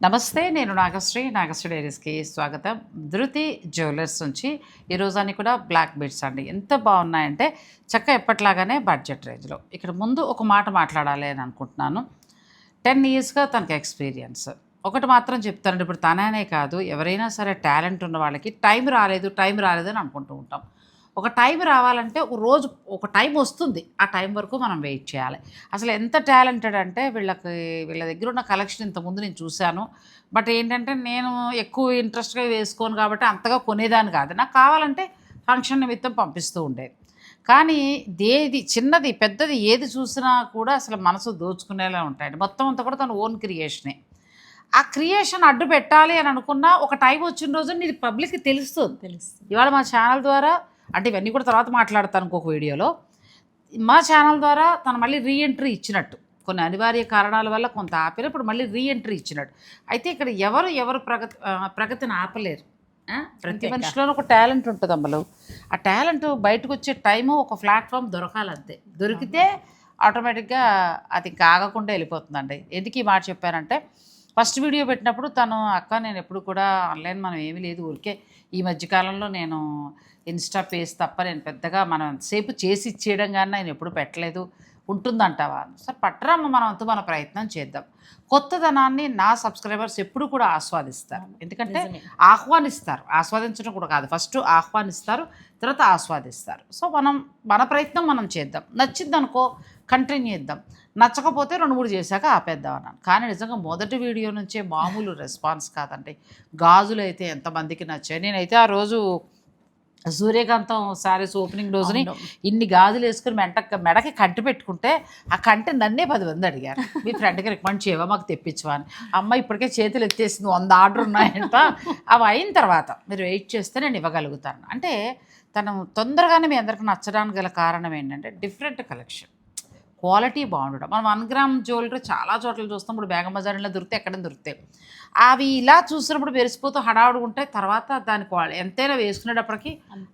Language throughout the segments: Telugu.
నమస్తే, నేను నాగశ్రీ డైరీస్కి స్వాగతం. ధృతి జ్యువెలర్స్ నుంచి ఈరోజు అన్ని కూడా బ్లాక్ బీడ్స్ అండి. ఎంత బాగున్నాయంటే చక్క ఎప్పట్లాగానే బడ్జెట్ రేంజ్లో. ఇక్కడ ముందు ఒక మాట మాట్లాడాలి అని అనుకుంటున్నాను. 10 ఇయర్స్గా తనకి ఎక్స్పీరియన్స్. ఒకటి మాత్రం చెప్తానండి, ఇప్పుడు తననే కాదు ఎవరైనా సరే టాలెంట్ ఉన్న వాళ్ళకి టైం రాలేదు అని అనుకుంటూ ఉంటాం. ఒక టైం రావాలంటే ఒక రోజు ఒక టైం వస్తుంది, ఆ టైం వరకు మనం వెయిట్ చేయాలి. అసలు ఎంత టాలెంటెడ్ అంటే వీళ్ళ దగ్గర ఉన్న కలెక్షన్ ఇంతకుముందు నేను చూశాను. బట్ ఏంటంటే నేను ఎక్కువ ఇంట్రెస్ట్గా వేసుకోను కాబట్టి అంతగా కొనేదాన్ని కాదు. నాకు కావాలంటే ఫంక్షన్ నిమిత్తం పంపిస్తూ ఉండేది. కానీ ఏది చిన్నది పెద్దది ఏది చూసినా కూడా అసలు మనసు దోచుకునేలా ఉంటాయండి. మొత్తం అంతా కూడా తన ఓన్ క్రియేషనే. ఆ క్రియేషన్ అడ్డు పెట్టాలి అని అనుకున్నా ఒక టైం వచ్చిన రోజు నీది పబ్లిక్కి తెలుస్తుంది. ఇవాళ మా ఛానల్ ద్వారా, అంటే ఇవన్నీ కూడా తర్వాత మాట్లాడతాను ఇంకొక వీడియోలో, మా ఛానల్ ద్వారా తను మళ్ళీ రీఎంట్రీ ఇచ్చినట్టు, కొన్ని అనివార్య కారణాల వల్ల కొంత ఆపిన ఇప్పుడు మళ్ళీ రీఎంట్రీ ఇచ్చినట్టు. అయితే ఇక్కడ ఎవరు ప్రగతిని ఆపలేరు. ప్రతి మనిషిలోనూ ఒక టాలెంట్ ఉంటుంది అమ్మలు. ఆ టాలెంట్ బయటకు వచ్చే టైము ఒక ప్లాట్ఫామ్ దొరకాలంతే. దొరికితే ఆటోమేటిక్గా అది ఆగకుండా వెళ్ళిపోతుందండి. ఎందుకు ఈ మాట చెప్పానంటే, ఫస్ట్ వీడియో పెట్టినప్పుడు తను అక్క నేను ఎప్పుడు కూడా ఆన్లైన్ మనం ఏమీ లేదు, ఊరికే ఈ మధ్యకాలంలో నేను ఇన్స్టా పేజ్ తప్ప నేను పెద్దగా మనం సేపు చేసి ఇచ్చేయడం కానీ నేను ఎప్పుడు పెట్టలేదు, ఉంటుందంటావా? సరే పట్టరమ్మ, మనం అంతా మన ప్రయత్నం చేద్దాం. కొత్తదనాన్ని నా సబ్స్క్రైబర్స్ ఎప్పుడు కూడా ఆస్వాదిస్తారు. ఎందుకంటే ఆస్వాదించడం కూడా కాదు, ఫస్ట్ ఆహ్వానిస్తారు, తర్వాత ఆస్వాదిస్తారు. సో మన ప్రయత్నం మనం చేద్దాం. నచ్చిందనుకో కంటిన్యూ చేద్దాం, నచ్చకపోతే 2-3 చేశాక ఆపేద్దాం అన్నాను. కానీ నిజంగా మొదటి వీడియో నుంచే మామూలు రెస్పాన్స్ కాదండి. గాజులు అయితే ఎంతమందికి నచ్చాయి. నేనైతే ఆ రోజు సూర్యకాంతం శారీస్ ఓపెనింగ్ రోజుని ఇన్ని గాజులు వేసుకుని మెడకి కంటి పెట్టుకుంటే ఆ కంటి నన్నే 10 మంది అడిగారు, మీ ఫ్రెండ్కి రికమెండ్ చేయవా, మాకు తెప్పించవా అని. అమ్మ ఇప్పటికే చేతులు ఎత్తేసింది, 100 ఆర్డర్ ఉన్నాయంట. అవి అయిన తర్వాత మీరు వెయిట్ చేస్తే నేను ఇవ్వగలుగుతాను. అంటే తను తొందరగానే మీ అందరికి నచ్చడానికి గల కారణం ఏంటంటే డిఫరెంట్ కలెక్షన్, క్వాలిటీ బాగుండడం. మనం 1 గ్రామ్ జ్యువెలరీ చాలా చోట్ల చూస్తాం. ఇప్పుడు బేగం బజార్లో దొరికితే ఎక్కడ దొరుకుతాయి. అవి ఇలా చూసినప్పుడు మెరిసిపోతూ హడావుడు ఉంటాయి. తర్వాత దాని ఎంతైనా వేసుకునేటప్పటికి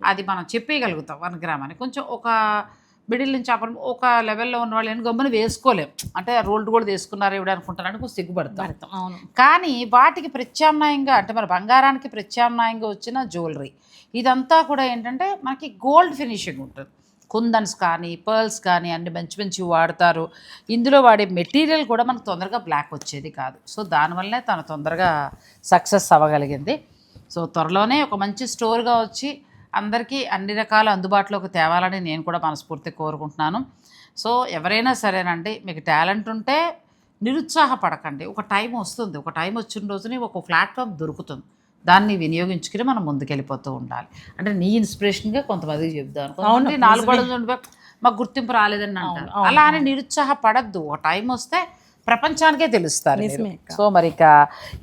అది మనం చెప్పేయగలుగుతాం 1 గ్రామ్ అని. కొంచెం ఒక మిడిల్ నుంచి అప్పుడు ఒక లెవెల్లో ఉన్న వాళ్ళు ఏం గమ్మున వేసుకోలేం. అంటే రోల్డ్ కూడా వేసుకున్నారు ఎవడు అనుకుంటారని కొంచెం సిగ్గుపడతాం. అవును. కానీ వాటికి ప్రత్యామ్నాయంగా, అంటే మన బంగారానికి ప్రత్యామ్నాయంగా వచ్చిన జ్యువెలరీ ఇదంతా కూడా ఏంటంటే మనకి గోల్డ్ ఫినిషింగ్ ఉంటుంది. కుందన్స్ కానీ పర్ల్స్ కానీ అన్ని మంచి వాడతారు. ఇందులో వాడే మెటీరియల్ కూడా మనకు తొందరగా బ్లాక్ వచ్చేది కాదు. సో దానివల్లనే తను తొందరగా సక్సెస్ అవ్వగలిగింది. సో త్వరలోనే ఒక మంచి స్టోర్గా వచ్చి అందరికీ అన్ని రకాల అందుబాటులోకి తేవాలని నేను కూడా మనస్ఫూర్తిగా కోరుకుంటున్నాను. సో ఎవరైనా సరేనండి, మీకు టాలెంట్ ఉంటే నిరుత్సాహపడకండి. ఒక టైం వస్తుంది, ఒక టైం వచ్చిన రోజుని ఒక ప్లాట్ఫామ్ దొరుకుతుంది, దాన్ని వినియోగించుకుని మనం ముందుకెళ్ళిపోతూ ఉండాలి. అంటే నీ ఇన్స్పిరేషన్గా కొంతమందికి చెప్తాను, కొంతమంది 4 పడదు మాకు గుర్తింపు రాలేదని అంటారు. అలా అని నిరుత్సాహపడద్దు. ఒక టైం వస్తే ప్రపంచానికే తెలుస్తారు. సో మరి ఇక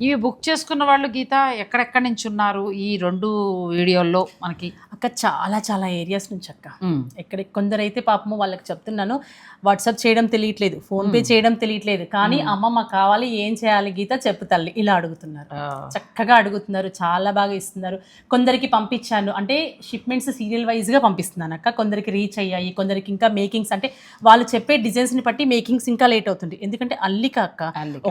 ఇవి బుక్ చేసుకున్న వాళ్ళు గీత ఎక్కడెక్కడి నుంచి ఉన్నారు ఈ 2 వీడియోల్లో మనకి? అక్క చాలా ఏరియాస్ నుంచి అక్క. కొందరైతే పాపము వాళ్ళకి చెప్తున్నాను, వాట్సాప్ చేయడం తెలియట్లేదు, ఫోన్పే చేయడం తెలియట్లేదు, కానీ అమ్మ మాకు కావాలి, ఏం చేయాలి గీత చెప్పు తల్లి, ఇలా అడుగుతున్నారు. చక్కగా అడుగుతున్నారు, చాలా బాగా ఇస్తున్నారు. కొందరికి పంపించాను, అంటే షిప్మెంట్స్ సీరియల్ వైజ్గా పంపిస్తున్నాను అక్క. కొందరికి రీచ్ అయ్యాయి, కొందరికి ఇంకా మేకింగ్స్, అంటే వాళ్ళు చెప్పే డిజైన్స్ని బట్టి మేకింగ్స్ ఇంకా లేట్ అవుతుంది. ఎందుకంటే అల్లిక అక్క,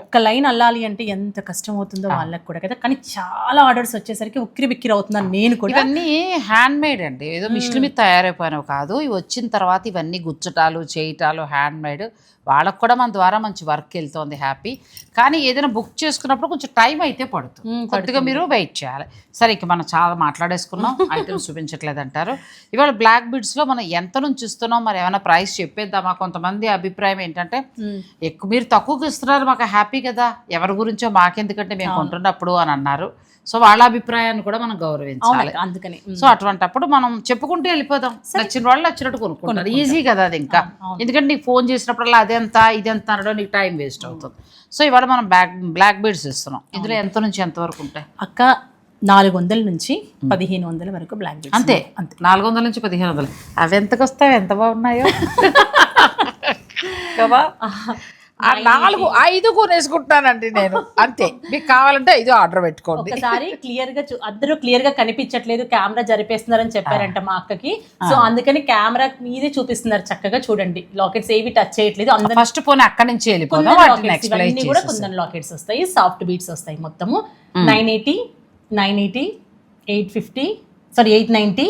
ఒక్క లైన్ అల్లాలి అంటే ఎంత కష్టం అవుతుందో వాళ్ళకి కూడా కదా. కానీ చాలా ఆర్డర్స్ వచ్చేసరికి ఉక్కిరి బిక్కిరి అవుతున్నాను నేను కూడా. ఇవన్నీ హ్యాండ్ మేడ్ అండి, ఏదో మిషన్ మీద తయారైపోయినవి కాదు. ఇవి వచ్చిన తర్వాత ఇవన్నీ గుచ్చటాలు చేయటాలు హ్యాండ్ మేడ్. వాళ్ళకు కూడా మన ద్వారా మంచి వర్క్ వెళ్తుంది, హ్యాపీ. కానీ ఏదైనా బుక్ చేసుకున్నప్పుడు కొంచెం టైం అయితే పడుతుంది, కొద్దిగా మీరు వెయిట్ చేయాలి. సరే, ఇక మనం చాలా మాట్లాడేసుకున్నాం, ఐటమ్స్ చూపించట్లేదు అంటారు. ఇవాళ బ్లాక్ బీడ్స్లో మనం ఎంత నుంచి ఇస్తున్నాం, మరి ఏమైనా ప్రైస్ చెప్పేద్దామా? కొంతమంది అభిప్రాయం ఏంటంటే మీరు తక్కువకి ఇస్తున్నారు, మాకు హ్యాపీ కదా, ఎవరి గురించో మాకెందుకంటే మేము కొంటున్నప్పుడు అని అన్నారు. సో వాళ్ళ అభిప్రాయాన్ని కూడా మనం గౌరవించాలి. అందుకని సో అటువంటప్పుడు మనం చెప్పుకుంటూ వెళ్ళిపోదాం, నచ్చిన వాళ్ళు నచ్చినట్టు కొనుక్కుంటారు, ఈజీ కదా అది. ఇంకా ఎందుకంటే నీకు ఫోన్ చేసినప్పుడల్లా అదెంత ఇదెంత అనడం నీకు టైం వేస్ట్ అవుతుంది. సో ఇవాళ మనం బ్లాక్ బీడ్స్ ఇస్తున్నాం. ఇందులో ఎంత నుంచి ఎంత వరకు ఉంటాయి అక్క? 400 నుంచి 1500 వరకు బ్లాక్ బీడ్స్. అంతే 400 నుంచి 1500. అవి ఎంతకు వస్తాయి, ఎంత బాగున్నాయో కదా. ఆ 4 5 కొనేసుకుంటానండి నేను, అంతే. మీకు కావాలంటే 5 ఆర్డర్ పెట్టుకోండి. ఒకసారి క్లియర్ గా అందరూ క్లియర్ గా కనిపించట్లేదు, కెమెరా జరిపేస్తున్నారని చెప్పారంట మా అక్కకి. సో అందుకని కెమెరా మీదే చూపిస్తున్నారు, చక్కగా చూడండి. లాకెట్స్ ఏవి టచ్ చేయట్లేదు. అందరూ ఫస్ట్ పోనీ అక్కడి నుంచి వెళ్ళిపోదాం. వాటిని ఎక్స్ప్లెయిన్ ఇవన్నీ కూడా కుందన్ లాకెట్స్ వస్తాయి, సాఫ్ట్ బీట్స్ వస్తాయి. మొత్తము 980, 980, 850, సారీ 890,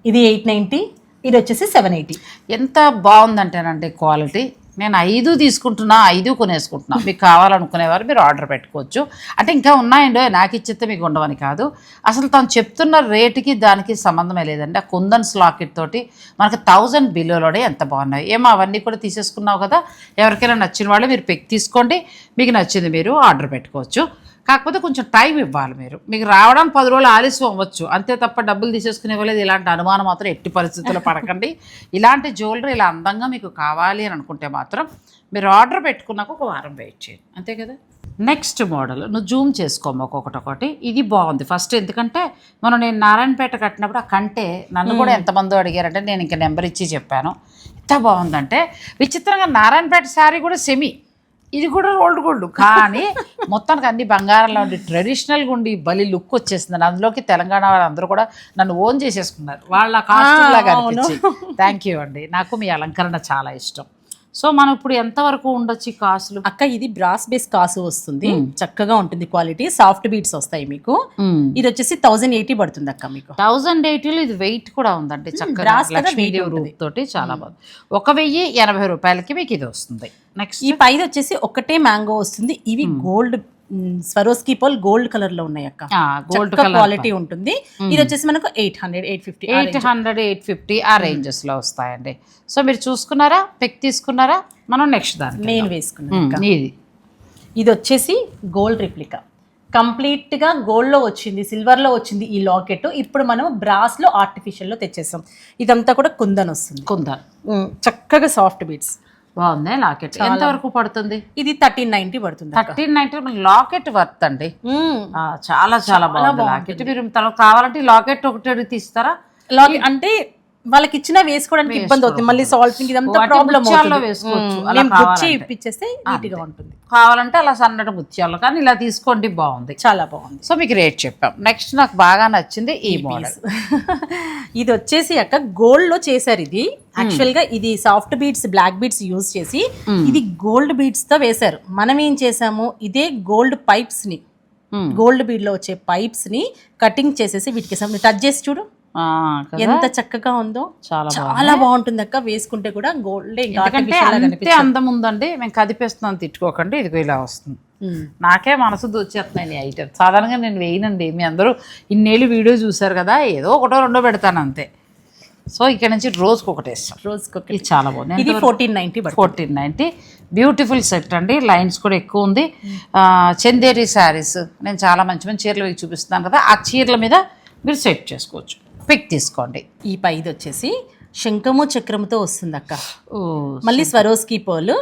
ఇది 890, ఇది వచ్చేసి 780. ఎంత బాగుందంటేనండి క్వాలిటీ. నేను 5 తీసుకుంటున్నా, 5 కొనేసుకుంటున్నా. మీకు కావాలనుకునేవారు మీరు ఆర్డర్ పెట్టుకోవచ్చు. అంటే ఇంకా ఉన్నాయండి, నాకు ఇచ్చితే మీకు ఉండవని కాదు. అసలు తను చెప్తున్న రేటుకి దానికి సంబంధమే లేదండి. ఆ కుందన్స్ లాకెట్ తోటి మనకు 1000 బిలోలోనే ఎంత బాగున్నాయి. ఏమో అవన్నీ కూడా తీసేసుకున్నావు కదా, ఎవరికైనా నచ్చిన వాళ్ళు మీరు పిక్ తీసుకోండి, మీకు నచ్చింది మీరు ఆర్డర్ పెట్టుకోవచ్చు. కాకపోతే కొంచెం టైం ఇవ్వాలి మీరు. మీకు రావడానికి 10 రోజులు ఆలస్యం అవ్వచ్చు, అంతే తప్ప డబ్బులు తీసేసుకునే వాళ్ళది ఇలాంటి అనుమానం మాత్రం ఎట్టి పరిస్థితుల్లో పడకండి. ఇలాంటి జ్యువెలరీ ఇలా అందంగా మీకు కావాలి అని అనుకుంటే మాత్రం మీరు ఆర్డర్ పెట్టుకున్నాక ఒక వారం వెయిట్ చేయండి, అంతే కదా. నెక్స్ట్ మోడల్ నువ్వు జూమ్ చేసుకోము ఒక్కొక్కటి. ఇది బాగుంది ఫస్ట్, ఎందుకంటే నేను నారాయణపేట కట్టినప్పుడు ఆ కంటే నన్ను కూడా ఎంతమందో అడిగారంటే నేను ఇంకా నెంబర్ ఇచ్చి చెప్పాను. ఎంత బాగుందంటే విచిత్రంగా నారాయణపేట శారీ కూడా సెమీ, ఇది కూడా రోల్డ్ గోల్డ్, కానీ మొత్తానికి అన్ని బంగారంలో ఉండి ట్రెడిషనల్గా ఉండి బలి లుక్ వచ్చేసింది. అందులోకి తెలంగాణ వాళ్ళందరూ కూడా నన్ను ఓన్ చేసేసుకున్నారు, వాళ్ళ కాస్ట్యూమ్ లాగా అనిపించి. థ్యాంక్ యూ అండి, నాకు మీ అలంకరణ చాలా ఇష్టం. సో మనం ఇప్పుడు ఎంతవరకు ఉండొచ్చు కాసులు? అక్క ఇది బ్రాస్ బేస్ కాసు వస్తుంది, చక్కగా ఉంటుంది క్వాలిటీ, సాఫ్ట్ బీట్స్ వస్తాయి మీకు. ఇది వచ్చేసి 1080 పడుతుంది అక్క మీకు. 1080లో ఇది వెయిట్ కూడా ఉందండి, చక్కగా లక్ష్మీదేవి రూప్ తోటి చాలా బాగుంది. 1080 రూపాయలకి మీకు ఇది వస్తుంది. నెక్స్ట్ ఈ పైది వచ్చేసి ఒకటే మ్యాంగో వస్తుంది. ఇవి gold Swarovski pole gold colour లో ఉన్నాయి అక్క, గోల్డ్ క్వాలిటీ ఉంటుంది. ఇది వచ్చేసి మనకు 800, 850 ఆ రేంజెస్ లో వస్తాయండి. సో మీరు చూసుకున్నారా, పిక్ తీసుకున్నారా? మనం నెక్స్ట్ దాన్ని నేను వేసుకున్నాను. ఇది ఇది వచ్చేసి గోల్డ్ రిప్లికా, కంప్లీట్ గా గోల్డ్ లో వచ్చింది, సిల్వర్ లో వచ్చింది ఈ లాకెట్. ఇప్పుడు మనం బ్రాస్ లో ఆర్టిఫిషియల్ లో తెచ్చేసాం. ఇదంతా కూడా కుందన్ వస్తుంది, కుందన్ చక్కగా సాఫ్ట్ బీట్స్. బాగుంది. లాకెట్ ఎంత వరకు పడుతుంది? ఇది 1390 పడుతుంది. 1390 లాకెట్ వర్త్ అండి, చాలా చాలా బాగుంది లాకెట్. మీరు కావాలంటే లాకెట్ ఒకటి తీస్తారా? లాకెట్ అంటే వాళ్ళకి ఇచ్చిన వేసుకోవడానికి ఇబ్బంది అవుతుంది, మళ్ళీ సాల్టింగ్ ఇదంతా ప్రాబ్లం అవుతుంది. ఇప్పించేస్తే నీట్ గా ఉంటుంది. కావాలంటే అలా సన్నటి ముత్యాలు, కానీ ఇలా తీసుకోండి, బాగుంది, చాలా బాగుంది. సో మీకు రేట్ చెప్పాం. నెక్స్ట్ నాకు బాగా నచ్చింది ఈ మోడల్. ఇది వచ్చేసి అక్క గోల్డ్ లో చేశారు. ఇది యాక్చువల్ గా ఇది soft beads, black beads use చేసి ఇది గోల్డ్ బీడ్స్ తో వేశారు. మనం ఏం చేసాము, ఇదే గోల్డ్ పైప్స్ ని, గోల్డ్ బీడ్ లో వచ్చే పైప్స్ ని కటింగ్ చేసేసి వీటికి టచ్ చేసి చూడు ఎంత చక్కగా ఉందో. చాలా బాగుంటుంది అక్క, వేసుకుంటే కూడా గోల్డ్ అంతే అందం ఉందండి. మేము కదిపేస్తున్నాను, తిట్టుకోకండి. ఇదిగో ఇలా వస్తుంది. నాకే మనసు దోచేస్తున్నాయి ఐటమ్. సాధారణంగా నేను వేయనండి, మీ అందరూ ఇన్నేళ్ళు వీడియో చూసారు కదా, ఏదో ఒకటో రెండో పెడతాను అంతే. సో ఇక్కడ నుంచి రోజుకి ఒకటి వేస్తాం, రోజుకి. ఇది చాలా బాగుంది. ఇది 1490 బ్యూటిఫుల్ సెట్ అండి. లైన్స్ కూడా ఎక్కువ ఉంది. చందేరి శారీస్ నేను చాలా మంచి మంచి చీరలు చూపిస్తున్నాను కదా, ఆ చీరల మీద మీరు సెట్ చేసుకోవచ్చు. పిక్ తీసుకోండి. ఈ పైది వచ్చేసి శంఖము చక్రముతో వస్తుంది అక్క, మళ్ళీ స్వరోస్కీ పోల్,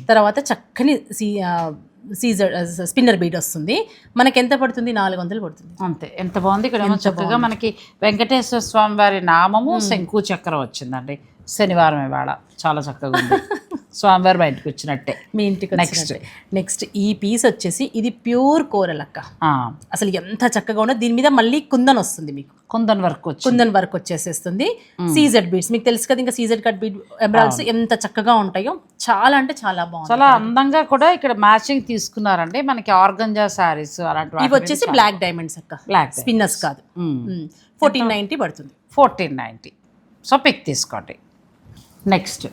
తర్వాత చక్కని సీజర్ స్పిన్నర్ బీడ్ వస్తుంది. మనకి ఎంత పడుతుంది? 400 పడుతుంది అంతే. ఎంత బాగుంది. ఇక్కడ చక్కగా మనకి వెంకటేశ్వర స్వామి వారి నామము శంకు చక్రం వచ్చిందండి. శనివారం ఇవాళ చాలా చక్కగా ఉంది, స్వామివారి బయటకు వచ్చినట్టే మీ ఇంటికి. నెక్స్ట్ ఈ పీస్ వచ్చేసి ఇది ప్యూర్ కోరల్ అక్క, అసలు ఎంత చక్కగా ఉన్నది. దీని మీద మళ్ళీ కుందన్ వస్తుంది మీకు, కుందన్ వర్క్ వచ్చేసేస్తుంది. సీజెడ్ బీడ్స్ మీకు తెలుసు కదా, ఇంకా సీజెడ్ కట్ బీడ్ ఎమరాల్డ్స్ ఎంత చక్కగా ఉంటాయో, చాలా అంటే చాలా బాగుంది. చాలా అందంగా కూడా ఇక్కడ మ్యాచింగ్ తీసుకున్నారండి. మనకి ఆర్గంజా సారీస్ అలాంటి. ఇవి వచ్చేసి బ్లాక్ డైమండ్స్ అక్క, బ్లాక్ స్పిన్నర్స్ కాదు. 1490 పడుతుంది. 1490. సో పిక్ తీసుకోండి. నెక్స్ట్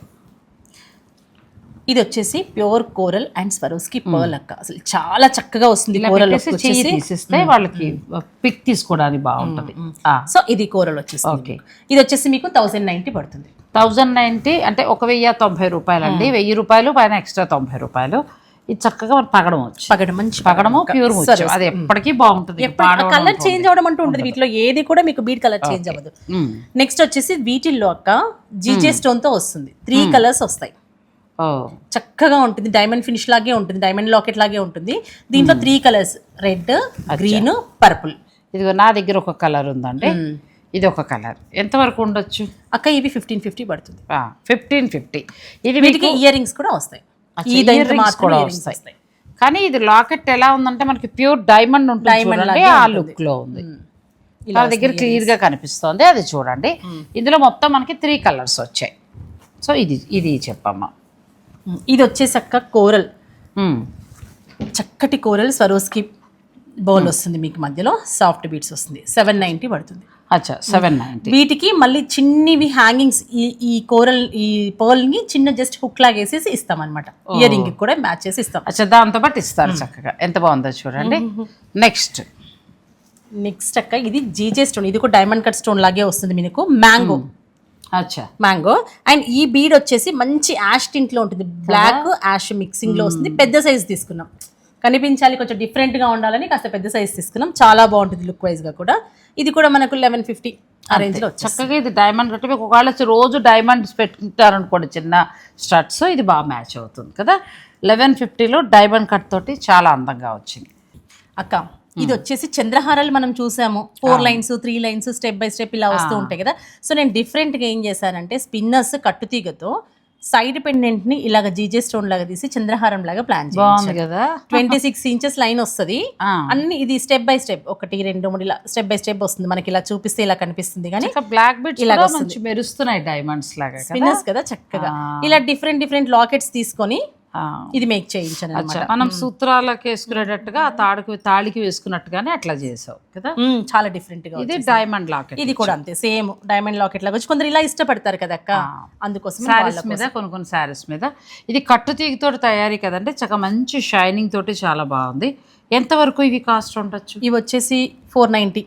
ఇది వచ్చేసి pure coral and Swarovski pearl అక్క, అసలు చాలా చక్కగా వస్తుంది. కోరల్ తీసిస్తే వాళ్ళకి పిక్ తీసుకోవడానికి బాగుంటుంది. సో ఇది కోరల్ వచ్చేసి ఓకే. ఇది వచ్చేసి మీకు 1090 పడుతుంది. 1090 అంటే 1090 రూపాయలు అండి. 1000 రూపాయలు పైన ఎక్స్ట్రా 90 రూపాయలు. ఇది చక్కగా పగడం వచ్చి పగడము ప్యూర్ వచ్చి అది ఎప్పటికీ బాగుంటుంది. కలర్ చేంజ్ అవడం అంటూ ఉంటుంది వీటిలో, ఏది కూడా మీకు బీట్ కలర్ చేంజ్ అవ్వదు. నెక్స్ట్ వచ్చేసి వీటిల్లో అక్క జీజే స్టోన్ తో వస్తుంది. 3 కలర్స్ వస్తాయి, చక్కగా ఉంటుంది. డైమండ్ ఫినిష్ లాగే ఉంటుంది, డైమండ్ లాకెట్ లాగే ఉంటుంది. దీంట్లో 3 కలర్స్, రెడ్, గ్రీన్, పర్పుల్. ఇదిగో నా దగ్గర ఒక కలర్ ఉందండి, ఇది ఒక కలర్. ఎంతవరకు ఉండొచ్చు అక్క? ఇవి 1550 పడుతుంది. 1550. ఇది వీటికి ఇయర్ రింగ్స్ కూడా వస్తాయి. ఈ ఇయర్ దగ్గర రింగ్స్ మాత్రం కూడా earrings వస్తాయి. వస్తాయి. కానీ ఇది లాకెట్ ఎలా ఉందంటే మనకి ప్యూర్ డైమండ్ ఉంటుంది Diamond చూడండి, లాగే ఆ ఉంటుంది. లుక్ లో ఉంది. ఇలా నా దగ్గర క్లియర్ గా కనిపిస్తోంది, అది చూడండి. ఇందులో మొత్తం మనకి 3 కలర్స్ వచ్చాయి. సో ఇది చెప్పమ్మా. ఇది వచ్చేసక్క కోరల్, చక్కటి కోరల్ స్వరోస్కి బౌల్ వస్తుంది మీకు, మధ్యలో సాఫ్ట్ బీట్స్ వస్తుంది. 790 పడుతుంది. అచ్చా 790. వీటికి మళ్ళీ చిన్నవి హ్యాంగింగ్స్, ఈ కోరల్ ఈ పర్ల్ ని చిన్న జస్ట్ హుక్ లాగా వేసేసి ఇస్తాం అనమాట. ఇయర్ రింగ్ కూడా మ్యాచ్ చేసి ఇస్తాం. అచ్చా దాంతో పాటు ఇస్తారు చక్కగా. ఎంత బాగుందో చూడండి. నెక్స్ట్ అక్క ఇది జీజే స్టోన్, ఇది కూడా డైమండ్ కట్ స్టోన్ లాగే వస్తుంది మీకు. మ్యాంగో, అచ్చా మ్యాంగో. అండ్ ఈ బీడ్ వచ్చేసి మంచి యాష్ టింట్ లో ఉంటుంది, బ్లాక్ యాష్ మిక్సింగ్ లో వస్తుంది. పెద్ద సైజ్ తీసుకున్నాం, కనిపించాలి కొంచెం డిఫరెంట్ గా ఉండాలని కాస్త పెద్ద సైజ్ తీసుకున్నాం. చాలా బాగుంటుంది లుక్ వైజ్ గా కూడా. ఇది కూడా మనకు 1150 ఆ రేంజ్ లో చక్కగా. ఇది డైమండ్ కట్టి మీకు ఒకవేళ రోజు డైమండ్స్ పెట్టుకుంటారు అనుకోండి, చిన్న స్టడ్స్, ఇది బాగా మ్యాచ్ అవుతుంది కదా. 1150లో డైమండ్ కట్ తోటి చాలా అందంగా వచ్చింది. అక్క ఇది వచ్చేసి చంద్రహారాలు మనం చూసాము, 4 lines 3 lines step by step ఇలా వస్తూ ఉంటాయి కదా. సో నేను డిఫరెంట్గా ఏం చేశానంటే స్పిన్నర్స్ కట్టుతీగతో సైడ్ పెండెంట్ ని ఇలాగ జీజే స్టోన్ లాగా తీసి చంద్రహారం లాగా ప్లాన్ బాగుంది కదా. 26 ఇంచెస్ లైన్ వస్తుంది అన్ని. ఇది స్టెప్ బై స్టెప్ 1 2 3 ఇలా స్టెప్ బై స్టెప్ వస్తుంది మనకి. ఇలా చూపిస్తే ఇలా కనిపిస్తుంది కానీ బ్లాక్ బిట్స్ ఇలా మంచి మెరుస్తున్నాయి డైమండ్స్ లాగా స్పిన్నర్స్ కదా చక్కగా. ఇలా డిఫరెంట్ లాకెట్స్ తీసుకొని ఇది మేక్ చేయించాను అన్నమాట. మనం సూత్రాలకు వేసుకునేటట్టుగా ఆ తాళికి వేసుకున్నట్టుగానే అట్లా చేసావు కదా. చాలా డిఫరెంట్ గా. ఇది డైమండ్ లాకెట్, ఇది కూడా అంతే సేమ్ డైమండ్ లాకెట్ లాగా వచ్చి కొందరు ఇలా ఇష్టపడతారు కదా అక్క, అందుకోసం శారీస్ మీద కొన్ని శారీస్ మీద. ఇది కట్టు తీగతో తయారీ కదండి, చక్కగా మంచి షైనింగ్ తోటి చాలా బాగుంది. ఎంతవరకు ఇవి కాస్ట్ ఉండొచ్చు? ఇవి వచ్చేసి 1490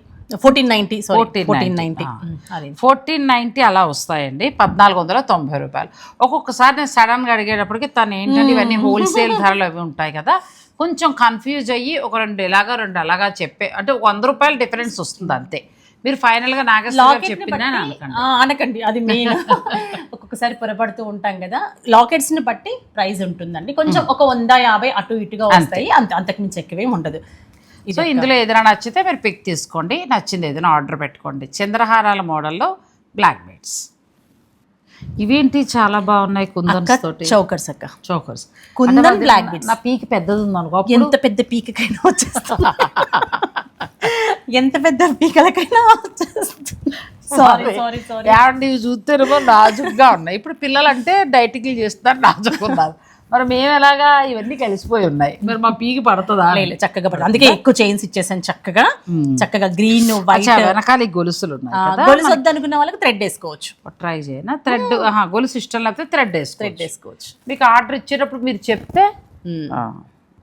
1490 అలా వస్తాయండి. 1490 రూపాయలు. ఒక్కొక్కసారి నేను సడన్గా అడిగేటప్పటికి తను ఏంటంటే ఇవన్నీ హోల్సేల్ ధరలు అవి ఉంటాయి కదా, కొంచెం కన్ఫ్యూజ్ అయ్యి ఒక 2 అలాగా చెప్పే, అంటే 100 రూపాయలు డిఫరెన్స్ వస్తుంది అంతే. మీరు ఫైనల్ గా నాగేశ్వర చెప్పిందా అనకండి, అది మెయిన్. ఒక్కొక్కసారి పొరపడుతూ ఉంటాం కదా. లాకెట్స్ ని బట్టి ప్రైస్ ఉంటుందండి, కొంచెం ఒక 150 అటు ఇటుగా వస్తాయి, అంతకుమించి ఎక్కువేం ఉండదు. సో ఇందులో ఏదైనా నచ్చితే మీరు పిక్ తీసుకోండి, నచ్చింది ఏదైనా ఆర్డర్ పెట్టుకోండి. చంద్రహారాల మోడల్లో బ్లాక్ బీడ్స్ ఇవేంటి చాలా బాగున్నాయి. కుందన్స్ తోటి చౌకర్స్ అక్క, చోకర్స్ కుందన్ బ్లాక్ బీడ్స్. నా పీక్ పెద్దది ఉందనుకో, ఎంత పెద్ద పీకకైనా వచ్చేస్తా, ఎంత పెద్ద పీకలకైనా వచ్చేస్తా. సారీ చూస్తేనేమో నాజుగ్గా ఉన్నాయి. ఇప్పుడు పిల్లలు అంటే డైటింగ్లు చేస్తున్నారు, నాజుకున్నారు. మరి మేము ఎలాగా ఇవన్నీ కలిసిపోయి ఉన్నాయి, మరి మా పీకి పడుతుందా? చక్కగా పడుతుంది, అందుకే ఎక్కువ చైన్స్ ఇచ్చేసాను. చక్కగా గ్రీన్ వైట్ వెనకాల గొలుసులు ఉన్నాయి కదా. గొలుసు వద్దనుకున్న వాళ్ళకి థ్రెడ్ వేసుకోవచ్చు. ట్రై చేయనా? థ్రెడ్ గొలుసు ఇష్టం లేకపోతే థ్రెడ్ వేసుకోవచ్చు. మీకు ఆర్డర్ ఇచ్చేటప్పుడు మీరు చెప్తే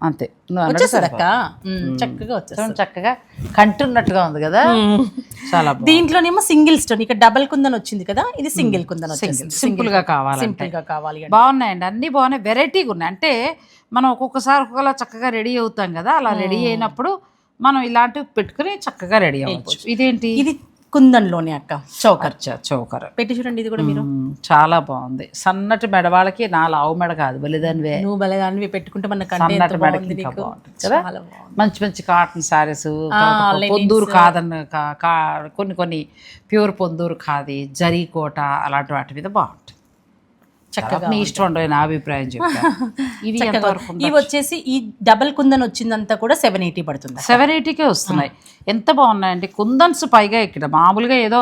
అంతే వచ్చేసక్క చక్కగా వచ్చేస్తుంది. చక్కగా కంటున్నట్టుగా ఉంది కదా, చాలా. దీంట్లోనేమో సింగిల్ స్టోన్, ఇక్కడ డబల్ కుందన్ వచ్చింది కదా, ఇది సింగిల్ కుందన్ వచ్చింది. సింపుల్ గా కావాలి. బాగున్నాయండి, అన్ని బాగున్నాయి, వెరైటీగా ఉన్నాయి. అంటే మనం ఒక్కొక్కసారి ఒక్కొక్కలా చక్కగా రెడీ అవుతాం కదా, అలా రెడీ అయినప్పుడు మనం ఇలాంటివి పెట్టుకుని చక్కగా రెడీ అవ్వచ్చు. ఇదేంటి? ఇది కుందన్లోనే అక్క చౌకర్ పెట్టి చూడండి. ఇది కూడా మీరు చాలా బాగుంది. సన్నటి మెడవాళ్ళకి నా లావు మెడ కాదు, బలిదానివే. నువ్వు బలిదానివి పెట్టుకుంటే మన సన్నటి మెడకి కదా. మంచి మంచి కాటన్ శారీస్, పొందూరు కాదన్న కొన్ని ప్యూర్ పొందూరు కాది, జరీ కోట అలాంటి వాటి మీద బాగుంటుంది. చక్కగా మీ ఇష్టం ఉండవు, నా అభిప్రాయం చెప్పాను. ఇవి వచ్చేసి ఈ డబల్ కుందన్ వచ్చిందంతా కూడా 780 పడుతుంది. 780కే వస్తున్నాయి. ఎంత బాగున్నాయండి కుందన్స్. పైగా ఇక్కడ మామూలుగా ఏదో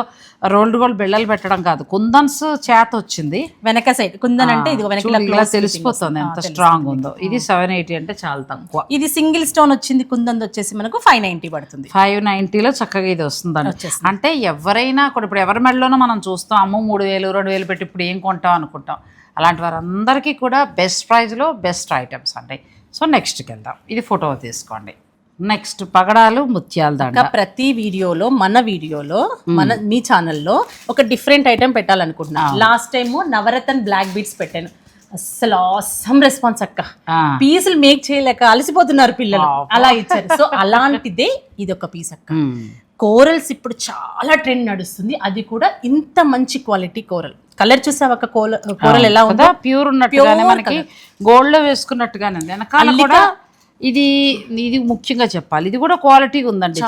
రోల్డ్ గోల్డ్ బిళ్ళలు పెట్టడం కాదు, కుందన్స్ చేత వచ్చింది. వెనక సైడ్ కుందన్ అంటే ఇది ఇలా తెలిసిపోతుంది ఎంత స్ట్రాంగ్ ఉందో. ఇది 780 అంటే చాలా తక్కువ. ఇది సింగిల్ స్టోన్ వచ్చింది, కుందన్ వచ్చేసి మనకు 590 పడుతుంది. 590లో చక్కగా ఇది వస్తుందండి. అంటే ఎవరైనా కూడా ఇప్పుడు ఎవరి మెడలోనో మనం చూస్తాం, అమ్మో 3000 2000 పెట్టి ఇప్పుడు ఏం కొంటాం అనుకుంటాం. అలాంటి వారందరికీ కూడా బెస్ట్ ప్రైస్లో బెస్ట్ ఐటమ్స్ అండి. సో నెక్స్ట్కి వెళ్దాం. ఇది ఫోటో తీసుకోండి. నెక్స్ట్ పగడాలు ముత్యాల దండ. ప్రతి వీడియోలో మీ ఛానల్లో ఒక డిఫరెంట్ ఐటమ్ పెట్టాలనుకుంటున్నా. లాస్ట్ టైము నవరత్న బ్లాక్ బీడ్స్ పెట్టాను, అసలు ఆసమ్ రెస్పాన్స్ అక్క. పీసులు మేక్ చేయలేక అలసిపోతున్నారు పిల్లలు, అలా ఇచ్చారు. సో అలాంటిదే ఇది ఒక పీస్ అక్క. కోరల్స్ ఇప్పుడు చాలా ట్రెండ్ నడుస్తుంది, అది కూడా ఇంత మంచి క్వాలిటీ కోరల్. కలర్ చూసావు అక్క, కోరల్ ఎలా ఉందో, ప్యూర్ ఉన్నట్టుగానే మనకి గోల్డ్ లో వేసుకున్నట్టుగానే వెనకాల కూడా. ఇది ముఖ్యంగా చెప్పాలి, ఇది కూడా క్వాలిటీ ఉందండి.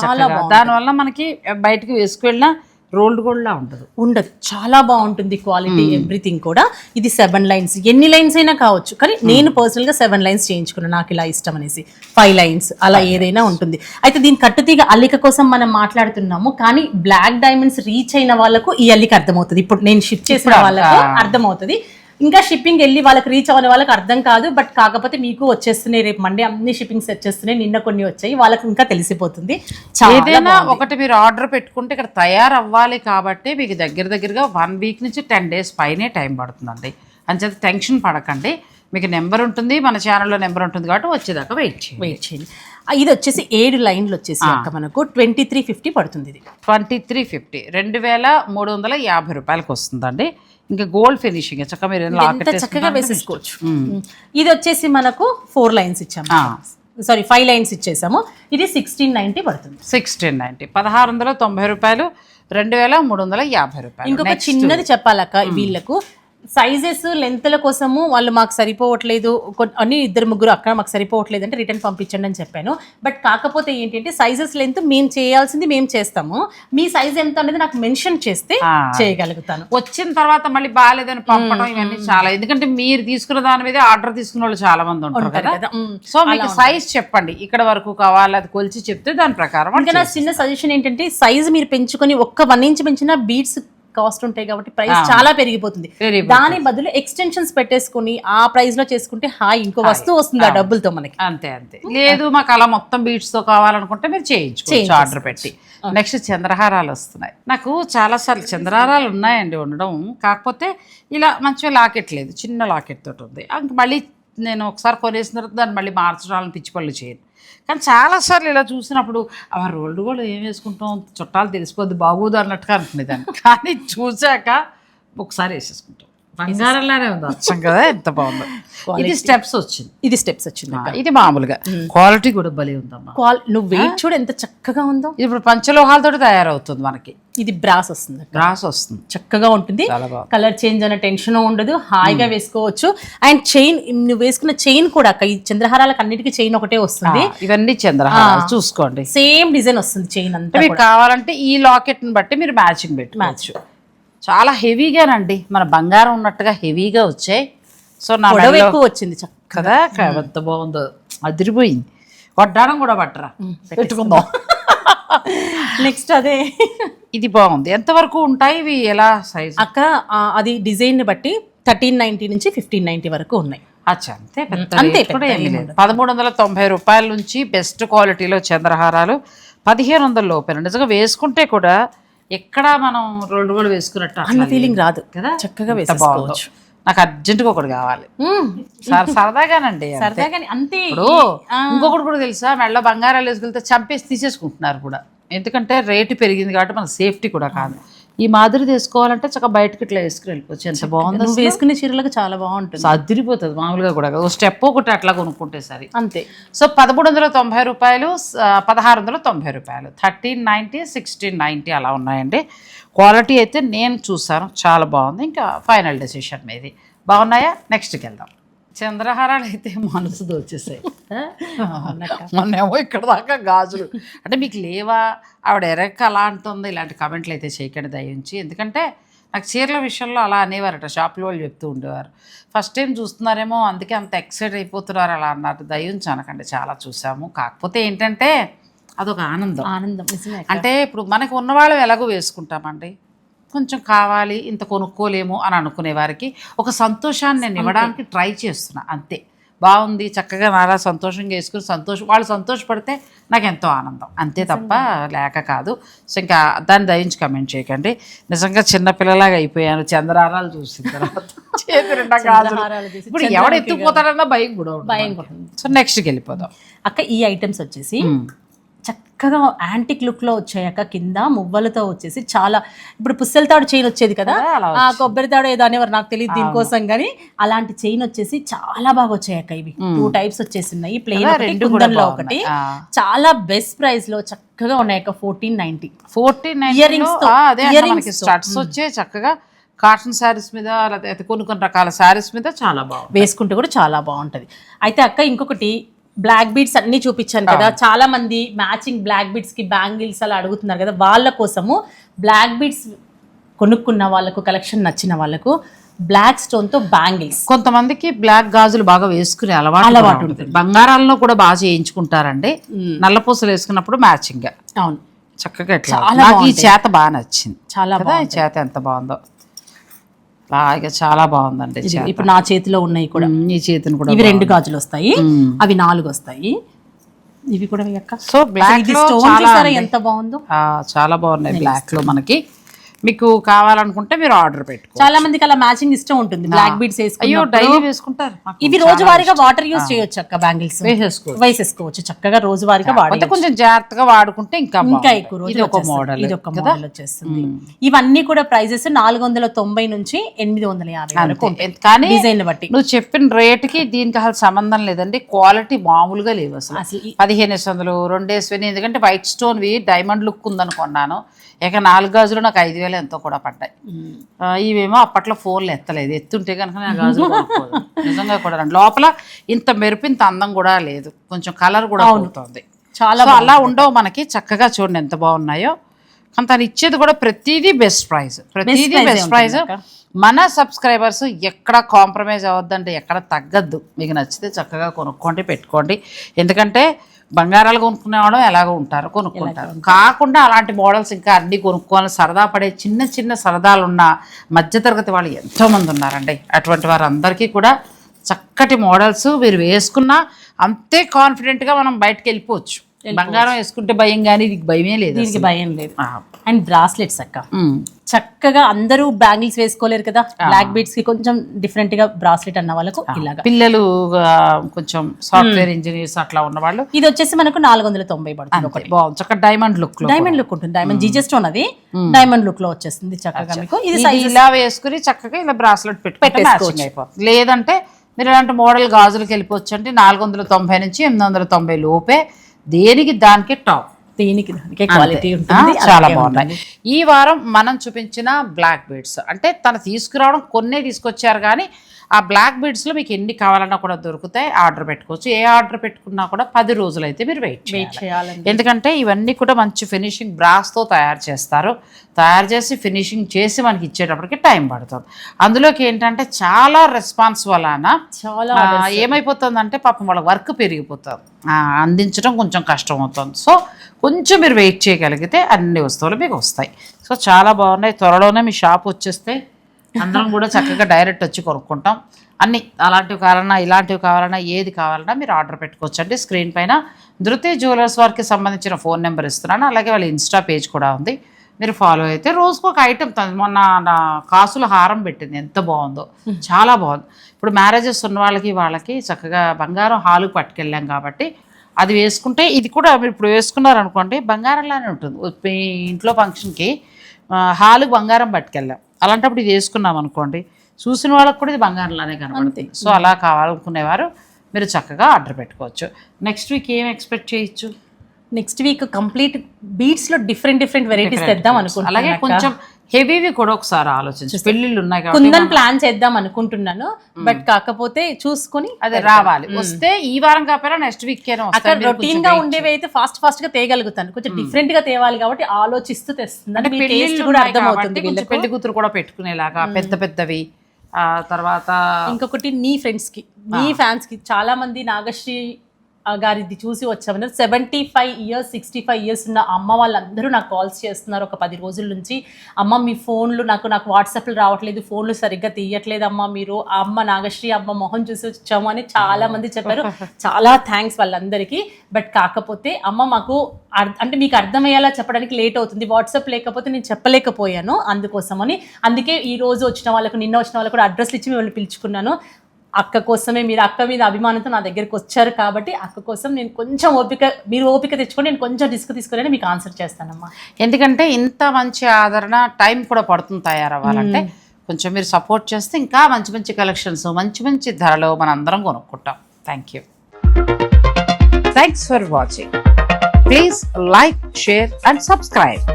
దానివల్ల మనకి బయటకు వేసుకెళ్ళినా రోల్డ్ గోల్డ్లా ఉండదు. ఉండదు, చాలా బాగుంటుంది క్వాలిటీ ఎవ్రీథింగ్ కూడా. ఇది 7 లైన్స్, ఎన్ని లైన్స్ అయినా కావచ్చు, కానీ నేను పర్సనల్గా 7 లైన్స్ చేయించుకున్నాను, నాకు ఇలా ఇష్టం అనేసి. 5 లైన్స్ అలా ఏదైనా ఉంటుంది. అయితే దీని కట్టుతీగ అల్లిక కోసం మనం మాట్లాడుతున్నాము, కానీ బ్లాక్ డైమండ్స్ రీచ్ అయిన వాళ్ళకు ఈ అల్లిక అర్థమవుతుంది. ఇప్పుడు నేను షిప్ చేసిన వాళ్ళకు అర్థమవుతుంది. ఇంకా షిప్పింగ్ వెళ్ళి వాళ్ళకి రీచ్ అవ్వని వాళ్ళకి అర్థం కాదు. బట్ కాకపోతే మీకు వచ్చేస్తున్నాయి, రేపు మండే అన్ని షిప్పింగ్స్ వచ్చేస్తున్నాయి, నిన్న కొన్ని వచ్చాయి, వాళ్ళకి ఇంకా తెలిసిపోతుంది. ఏదైనా ఒకటి మీరు ఆర్డర్ పెట్టుకుంటే ఇక్కడ తయారవ్వాలి కాబట్టి మీకు దగ్గరగా 1 వీక్ నుంచి 10 డేస్ పైనే టైం పడుతుందండి. అంచేత టెన్షన్ పడకండి, మీకు నెంబర్ ఉంటుంది, మన ఛానల్లో నెంబర్ ఉంటుంది కాబట్టి వచ్చేదాకా వెయిట్ చేయండి. ఇది వచ్చేసి 7 లైన్లు వచ్చేసి అక్క మనకు 2350 పడుతుంది. ఇది 2350 2350 రూపాయలకి వస్తుందండి. ఇంకా గోల్డ్ ఫినిషింగ్ చక్కగా మీరు చక్కగా వేసేసుకోవచ్చు. ఇది వచ్చేసి మనకు 4 లైన్స్ ఇచ్చాము, సారీ 5 లైన్స్ ఇచ్చేసాము. ఇది 1690 పడుతుంది. 1690 1690 రూపాయలు 2350 రూపాయలు. ఇంకొక చిన్నది చెప్పాలక్క, వీళ్ళకు సైజెస్ లెంత్ల కోసము వాళ్ళు మాకు సరిపోవట్లేదు అని 2-3 అక్కడ మాకు సరిపోవట్లేదు అంటే రిటర్న్ పంపించండి అని చెప్పాను. బట్ కాకపోతే ఏంటంటే సైజెస్ లెంత్ మేము చేయాల్సింది మేము చేస్తాము, మీ సైజ్ ఎంత అనేది నాకు మెన్షన్ చేస్తే చేయగలుగుతాను. వచ్చిన తర్వాత మళ్ళీ బాగాలేదని పంపడం ఇవన్నీ చాలా, ఎందుకంటే మీరు తీసుకున్న దాని మీద ఆర్డర్ తీసుకున్న వాళ్ళు చాలా మంది ఉంటారు కదా. సో మీకు సైజ్ చెప్పండి, ఇక్కడ వరకు కావాలి, అది కొలిచి చెప్తే దాని ప్రకారం. ఇంకా నా చిన్న సజెషన్ ఏంటంటే సైజ్ మీరు పెంచుకొని ఒక్క 1 ఇంచ్ పెంచిన బీడ్స్ కాస్ట్ ఉంటాయి కాబట్టి ప్రైస్ చాలా పెరిగిపోతుంది. దాని బదులు ఎక్స్టెన్షన్స్ పెట్టేసుకుని ఆ ప్రైస్ లో చేసుకుంటే ఇంకో వస్తువు వస్తుంది ఆ డబ్బులతో మనకి. అంతే లేదు మాకు అలా మొత్తం బీట్స్ తో కావాలనుకుంటే మీరు చేయించుకోవచ్చు ఆర్డర్ పెట్టి. నెక్స్ట్ చంద్రహారాలు వస్తున్నాయి. నాకు చాలాసార్లు చంద్రహారాలు ఉన్నాయండి ఉండడం, కాకపోతే ఇలా మంచిగా లాకెట్ లేదు, చిన్న లాకెట్ తోటి ఉంది. మళ్ళీ నేను ఒకసారి కొనేసిన తర్వాత దాన్ని మళ్ళీ మార్చడాలని పిచ్చి పళ్ళు చేయను. కానీ చాలాసార్లు ఇలా చూసినప్పుడు ఆ రోల్డ్ కూడా ఏం వేసుకుంటాం, చుట్టాలు తెలిసిపోద్ది బాగోదు అన్నట్టుగా అనుకునేదాన్ని. కానీ చూసాక ఒకసారి వేసేసుకుంటాం, బంగారంలానే ఉంది అచ్చం కదా, ఎంత బాగుందో. ఇది స్టెప్స్ వచ్చింది, ఇది మామూలుగా క్వాలిటీ కూడా భలే ఉందమ్మా. నువ్వు వెయిట్ చూడు ఎంత చక్కగా ఉందో. ఇప్పుడు పంచలోహాలతో తయారవుతుంది మనకి. ఇది బ్రాస్ వస్తుంది, చక్కగా ఉంటుంది, కలర్ చేంజ్ అనే టెన్షన్ ఉండదు, హాయిగా వేసుకోవచ్చు. అండ్ చైన్, నువ్వు వేసుకున్న చైన్ కూడా ఈ చంద్రహారాలకు అన్నిటికీ చైన్ ఒకటే వస్తుంది. ఇవన్నీ చంద్రహారాలు చూసుకోండి, సేమ్ డిజైన్ వస్తుంది చైన్ అంతా. మీకు కావాలంటే ఈ లాకెట్ ని బట్టి మీరు మ్యాచింగ్ మ్యాచ్ చాలా హెవీగానండి, మన బంగారం ఉన్నట్టుగా హెవీగా వచ్చాయి. సో నా ఎక్కువ వచ్చింది కదా, ఎంత బాగుందో, అదిరిపోయింది. వడ్డానం కూడా పట్టరా పెట్టుకుందాం. నెక్స్ట్ అదే ఇది బాగుంది. ఎంతవరకు ఉంటాయి ఇవి, ఎలా సైజ్ అక్క? అది డిజైన్ బట్టి 1390 నుంచి 1590 వరకు ఉన్నాయి. అచ్చా, అంతే 1390 రూపాయల నుంచి బెస్ట్ క్వాలిటీలో చంద్రహారాలు 1500 లోపల. నిజంగా వేసుకుంటే కూడా ఎక్కడ మనం రోల్డ్ కూడా వేసుకున్నట్టు అన్న ఫీలింగ్ రాదు కదా, చక్కగా వేసుకోవచ్చు. నాకు అర్జెంటుగా ఒకటి కావాలి, సరదాగానండి అంతే. ఇప్పుడు ఇంకొకటి కూడా తెలుసా, మెళ్ళ బంగారాలు వేసుకెళ్తే చంపేసి తీసేసుకుంటున్నారు కూడా, ఎందుకంటే రేటు పెరిగింది కాబట్టి మన సేఫ్టీ కూడా కాదు. ఈ మాదిరి తీసుకోవాలంటే చక్కగా బయటకి ఇట్లా వేసుకుని వెళ్ళిపోవచ్చు. ఎంత బాగుంది, వేసుకునే చీరలకు చాలా బాగుంటుంది, అదిరిపోతుంది. మామూలుగా కూడా ఒక స్టెప్ ఒకటి అట్లా కొనుక్కుంటే సరే అంతే. సో 1390 రూపాయలు 1690 రూపాయలు 1390 1690 అలా ఉన్నాయండి. క్వాలిటీ అయితే నేను చూసాను, చాలా బాగుంది. ఇంకా ఫైనల్ డెసిషన్ మీది. బాగున్నాయా? నెక్స్ట్కి వెళ్దాం. చంద్రహారాలు అయితే మనసు దోచేసాయి. మొన్నేమో ఇక్కడ దాకా గాజులు అంటే మీకు లేవా, ఆవిడ ఎరక్క అలా అంటుంది, ఇలాంటి కామెంట్లు అయితే చేయకండి దయించి. ఎందుకంటే నాకు చీరల విషయంలో అలా అనేవారట, షాపులో వాళ్ళు చెప్తూ ఉండేవారు. ఫస్ట్ టైం చూస్తున్నారేమో అందుకే అంత ఎక్సైట్ అయిపోతున్నారు అలా అన్నారు. దయించి అనకండి, చాలా చూసాము. కాకపోతే ఏంటంటే అదొక ఆనందం. అంటే ఇప్పుడు మనకు ఉన్నవాళ్ళం ఎలాగో వేసుకుంటామండి, కొంచెం కావాలి ఇంత కొనుక్కోలేము అని అనుకునే వారికి ఒక సంతోషాన్ని నేను ఇవ్వడానికి ట్రై చేస్తున్నా, అంతే. బాగుంది, చక్కగా నాలా సంతోషంగా వేసుకుని వాళ్ళు సంతోషపడితే నాకు ఎంతో ఆనందం, అంతే తప్ప లేక కాదు. సో ఇంకా దాన్ని దయించి కమెంట్ చేయకండి. నిజంగా చిన్నపిల్లలాగా అయిపోయాను చంద్రహారాలు చూసిన తర్వాత. ఇప్పుడు ఎవడు ఎత్తుకుపోతాడన్నా భయం కూడా ఉంటుంది. సో నెక్స్ట్కి వెళ్ళిపోదాం అక్క. ఈ ఐటమ్స్ వచ్చేసి చక్కగా యాంటిక్ లుక్ లో వచ్చాయక, కింద మువ్వలతో వచ్చేసి చాలా, ఇప్పుడు పుస్తెల తాడు చైన్ వచ్చేది కదా, కొబ్బరి తాడు ఏదో అనేవారు, నాకు తెలియదు దీనికోసం, కానీ అలాంటి చైన్ వచ్చేసి చాలా బాగా వచ్చాయక. ఇవి 2 టైప్స్ వచ్చేసినాయి, ప్లెయిన్ కుందన్లో ఒకటి. చాలా బెస్ట్ ప్రైస్ లో చక్కగా ఉన్నాయక. 1490 ఇయరింగ్స్ స్టార్ట్స్ వచ్చే చక్కగా కాటన్ శారీస్ మీద, లేకపోతే కొన్ని రకాల శారీస్ మీద చాలా బాగుంది, వేసుకుంటే కూడా చాలా బాగుంటది. అయితే అక్క ఇంకొకటి బ్లాక్ బీడ్స్ అన్ని చూపించాను కదా, చాలా మంది మ్యాచింగ్ బ్లాక్ బీడ్స్ కి బ్యాంగిల్స్ అలా అడుగుతున్నారు కదా, వాళ్ళ కోసము బ్లాక్ బీడ్స్ కొనుక్కున్న వాళ్ళకు, కలెక్షన్ నచ్చిన వాళ్ళకు బ్లాక్ స్టోన్ తో బ్యాంగిల్స్. కొంతమందికి బ్లాక్ గాజులు బాగా వేసుకునే అలవాటు ఉంటుంది, బంగారాల్లో కూడా బాగా చేయించుకుంటారండి. నల్లపూసలు వేసుకున్నప్పుడు మ్యాచింగ్. అవును, చక్కగా ఎట్లా నాకు ఈ చేత బాగా నచ్చింది. చాలా కదా ఈ చేత ఎంత బాగుందో, బాగా చాలా బాగుందండి. ఇప్పుడు నా చేతిలో ఉన్నాయి కూడా, ఈ చేతిని కూడా ఇవి 2 గాజులు వస్తాయి, అవి 4 వస్తాయి. ఇవి కూడా సో బ్లాక్ ఎంత బాగుందో, చాలా బాగున్నాయి బ్లాక్ లో. మనకి మీకు కావాలనుకుంటే మీరు ఆర్డర్ పెట్టుకో. చాలా మందికి అలా మ్యాచింగ్ ఇష్టం ఉంటుంది, బ్లాక్ బీడ్స్ అయ్యో డైలీ వేసుకుంటారు. ఇవి రోజువారీగా వాటర్ యూజ్ చేయొచ్చు అక్క, బ్యాంగిల్స్ వేసేసుకోవచ్చు చక్కగా రోజువారీగా వాడే. కొంచెం జాగ్రత్తగా వాడుకుంటే ఇంకా ఎక్కువ రోజులు. ఇది ఒక మోడల్ వచ్చేస్తుంది. ఇవన్నీ కూడా ప్రైజెస్ 490 నుంచి 850 వరకు ఉంటాయి, కానీ డిజైన్ బట్టి. నువ్వు చెప్పిన రేట్ కి దీనికి అసలు సంబంధం లేదండి. క్వాలిటీ మామూలుగా లేవు అసలు. 1500, 2000, ఎందుకంటే వైట్ స్టోన్ వి డైమండ్ లుక్ ఉందని కొన్నాను. ఇక 4 గాజులు నాకు 5000 ఎంతో కూడా పడ్డాయి. ఇవేమో అప్పట్లో ఫోన్లు ఎత్తలేదు, ఎత్తుంటే కనుక నేను గాజులు నిజంగా కూడా లోపల ఇంత మెరుపు, ఇంత అందం కూడా లేదు, కొంచెం కలర్ కూడా ఉంటుంది. చాలా అలా ఉండవు మనకి. చక్కగా చూడండి ఎంత బాగున్నాయో. కానీ తను ఇచ్చేది కూడా ప్రతిదీ బెస్ట్ ప్రైస్, ప్రతిదీ బెస్ట్ ప్రైస్. మన సబ్స్క్రైబర్స్ ఎక్కడ కాంప్రమైజ్ అవ్వద్దంటే, ఎక్కడ తగ్గద్దు. మీకు నచ్చితే చక్కగా కొనుక్కోండి, పెట్టుకోండి. ఎందుకంటే బంగారాలు కొనుక్కునేవాడు ఎలాగో ఉంటారు, కొనుక్కుంటారు. కాకుండా అలాంటి మోడల్స్ ఇంకా అన్నీ కొనుక్కోవాలి, సరదా పడే చిన్న చిన్న సరదాలు ఉన్న మధ్యతరగతి వాళ్ళు ఎంతోమంది ఉన్నారండి. అటువంటి వారందరికీ కూడా చక్కటి మోడల్స్ మీరు వేసుకున్నా అంతే కాన్ఫిడెంట్గా మనం బయటకు వెళ్ళిపోవచ్చు. బంగారం వేసుకుంటే భయం, కానీ దీనికి భయమే లేదు, దీనికి భయం లేదు. అండ్ బ్రాస్లెట్స్ అక్క, చక్కగా అందరూ బ్యాంగిల్స్ వేసుకోలేరు కదా, బ్లాక్ బీడ్స్ కి కొంచెం డిఫరెంట్ గా బ్రాస్లెట్ అన్న వాళ్ళకు ఇలాగా, పిల్లలు కొంచెం సాఫ్ట్వేర్ ఇంజనీర్స్ అట్లా ఉన్న వాళ్ళు, ఇది వచ్చేసి మనకు 490 పడుతుంది. ఒకటి బాగుంది, చక్కగా డైమండ్ లుక్ ఉంటుంది. డైమండ్ జీజే స్టోన్, అది డైమండ్ లుక్ లో వచ్చేస్తుంది చక్కగా. మీకు ఇది ఇలా వేసుకుని చక్కగా ఇలా బ్రాస్లెట్ పెట్టుకోవచ్చు. అయిపోతుంది. లేదంటే మీరు ఇలాంటి మోడల్ గాజులకు వెళ్ళిపోవచ్చు. అంటే 490 నుంచి 890 లోపే. దేనికి దానికి టాప్, దీనికి క్వాలిటీ ఉంటుంది, చాలా బాగుంటాయి. ఈ వారం మనం చూపించిన బ్లాక్ బీడ్స్ అంటే తను తీసుకురావడం కొన్నే తీసుకొచ్చారు, కానీ ఆ బ్లాక్ బీడ్స్లో మీకు ఎన్ని కావాలన్నా కూడా దొరుకుతాయి. ఆర్డర్ పెట్టుకోవచ్చు. ఏ ఆర్డర్ పెట్టుకున్నా కూడా 10 రోజులు అయితే మీరు వెయిట్ చేయాలి. ఎందుకంటే ఇవన్నీ కూడా మంచి ఫినిషింగ్ బ్రాస్తో తయారు చేస్తారు. తయారు చేసి ఫినిషింగ్ చేసి మనకి ఇచ్చేటప్పటికి టైం పడుతుంది. అందులోకి ఏంటంటే చాలా రెస్పాన్స్ వలన చాలా ఏమైపోతుందంటే పాపం వాళ్ళ వర్క్ పెరిగిపోతుంది, అందించడం కొంచెం కష్టం అవుతుంది. సో కొంచెం మీరు వెయిట్ చేయగలిగితే అన్ని వస్తువులు మీకు వస్తాయి. సో చాలా బాగున్నాయి. త్వరలోనే మీ షాప్ వచ్చేస్తే అందరం కూడా చక్కగా డైరెక్ట్ వచ్చి కొనుక్కుంటాం. అన్నీ అలాంటివి కావాలన్నా, ఇలాంటివి కావాలన్నా, ఏది కావాలన్నా మీరు ఆర్డర్ పెట్టుకోవచ్చు అండి. స్క్రీన్ పైన ధృతి జ్యువెలర్స్ వారికి సంబంధించిన ఫోన్ నెంబర్ ఇస్తున్నాను. అలాగే వాళ్ళ ఇన్స్టా పేజ్ కూడా ఉంది, మీరు ఫాలో అయితే రోజుకు ఒక ఐటెం. మొన్న నా కాసుల హారం పెట్టింది, ఎంత బాగుందో, చాలా బాగుంది. ఇప్పుడు మ్యారేజెస్ ఉన్న వాళ్ళకి చక్కగా బంగారం హాలుకి పట్టుకెళ్ళాం కాబట్టి అది వేసుకుంటే, ఇది కూడా మీరు ఇప్పుడు వేసుకున్నారనుకోండి బంగారంలానే ఉంటుంది. మీ ఇంట్లో ఫంక్షన్కి హాలుకి బంగారం పట్టుకెళ్ళాం, అలాంటప్పుడు ఇది వేసుకున్నాం అనుకోండి, చూసిన వాళ్ళకి కూడా ఇది బంగారంలానే కనబడుతుంది. సో అలా కావాలనుకునేవారు మీరు చక్కగా ఆర్డర్ పెట్టుకోవచ్చు. నెక్స్ట్ వీక్ ఏం ఎక్స్పెక్ట్ చేయొచ్చు? నెక్స్ట్ వీక్ కంప్లీట్ బీడ్స్ లో డిఫరెంట్ వెరైటీస్ తెద్దాం అనుకుంటున్నాను. అలాగే కొంచెం హెవీవి కూడా ఒకసారి ఆలోచించి, పెళ్లిళ్ళు ఉన్నాయి కుందన్ ప్లాన్ చేద్దాం అనుకుంటున్నాను. బట్ కాకపోతే చూసుకుని అదే రావాలి. వస్తే ఈ వారం కాకపోయినా నెక్స్ట్ వీక్ అక్కడ రొటీన్ గా ఉండేవి అయితే ఫాస్ట్ గా తేగలుగుతాను. కొంచెం డిఫరెంట్ గా తేవాలి కాబట్టి ఆలోచిస్తూ తెస్తుంది. అంటే కూడా అర్థమవుతుంది. పెళ్లి కూతురు కూడా పెట్టుకునేలాగా పెద్దవి. తర్వాత ఇంకొకటి నీ ఫ్రెండ్స్ కి, నీ ఫ్యాన్స్ కి, చాలా మంది నాగశ్రీ గారిది చూసి వచ్చామన్నారు. 75 ఇయర్స్ 65 ఇయర్స్ ఉన్న అమ్మ వాళ్ళందరూ నాకు కాల్స్ చేస్తున్నారు ఒక 10 రోజుల నుంచి. అమ్మ మీ ఫోన్లు నాకు వాట్సాప్లు రావట్లేదు, ఫోన్లు సరిగ్గా తీయట్లేదు అమ్మ, మీరు ఆ అమ్మ నాగశ్రీ అమ్మ మొహం చూసి వచ్చాము అని చాలా మంది చెప్పారు. చాలా థ్యాంక్స్ వాళ్ళందరికీ. బట్ కాకపోతే అమ్మ మాకు అంటే మీకు అర్థమయ్యేలా చెప్పడానికి లేట్ అవుతుంది, వాట్సాప్ లేకపోతే నేను చెప్పలేకపోయాను, అందుకోసమని. అందుకే ఈ రోజు వచ్చిన వాళ్ళకు, నిన్న వచ్చిన వాళ్ళకు కూడా అడ్రస్లు ఇచ్చి మిమ్మల్ని పిలుచుకున్నాను. అక్క కోసమే, మీరు అక్క మీద అభిమానంతో నా దగ్గరికి వచ్చారు కాబట్టి అక్క కోసం నేను కొంచెం మీరు ఓపిక తెచ్చుకొని నేను కొంచెం రిస్క్ తీసుకుని మీకు ఆన్సర్ చేస్తానమ్మా. ఎందుకంటే ఇంత మంచి ఆదరణ, టైం కూడా పడుతుంది తయారవ్వాలంటే. కొంచెం మీరు సపోర్ట్ చేస్తే ఇంకా మంచి కలెక్షన్స్, మంచి ధరలో మనందరం కొనుక్కుంటాం. Thanks for watching. Please like, share and subscribe.